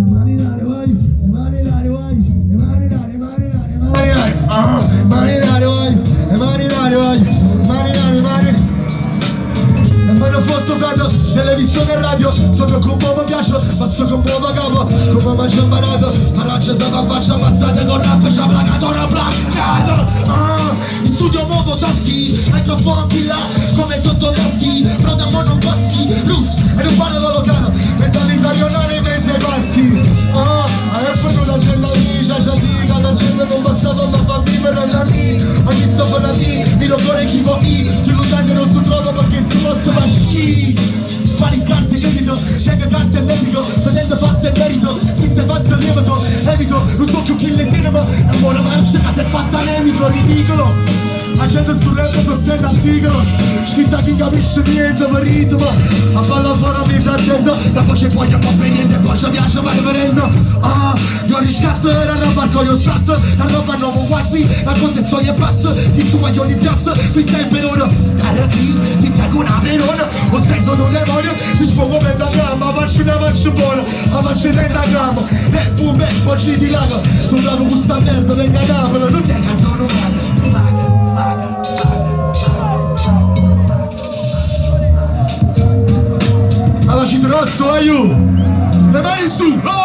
mani in aria, vai, le mani in aria, vai, le mani in aria, mani in aria, mani in aria, mani in aria, vai, le mani in aria, vai, mani in aria, mani. E poi ho fatto vedo televisione e radio, sono con uomo piace, passo con uomo capo, come mangio imparato, paraccia se va faccia ammazzate con rap, c'ha placato una placcato. In studio muovo tasti, microfoni là, come sottotesti, però da mo' non passi, roots, e non parlo locano, mentalità nei mesi passi. Hai fatto l'agenda vicia, già dica, la gente non bastava ma fa vivere la mia, ogni sto per la mia, mi lo cuore chi vuoi, chi lo sa che non si trova perché sto posto va chi. Quali carte debito, sceglie carte e merito, vedendo fatto e merito, si stai fatto lievito, evito, non so più chi le tiene ma la buona marcia che si è fatta nemico, ridicolo. La gente sul rap sostiene articolo, ci sa chi capisce niente per ritmo, a falla fuori mi sargento, da voce poi a po' niente e poi ci piace ma riverendo. Io riscatto era una barco, io scatto, la roba non quasi, la contesto e passo, di su guaglioni piazza, qui stai per ora, cara chi, si sta con una perona, o sei solo un demonio, ti sfogo per la gamba, faccio una faccia buona, la faccio 30 grammo, e boom, e poi ci dilago, sul lago questa merda, venga a Napoli, non te che sono male. Avacito rosso, aiuto! Le mani su!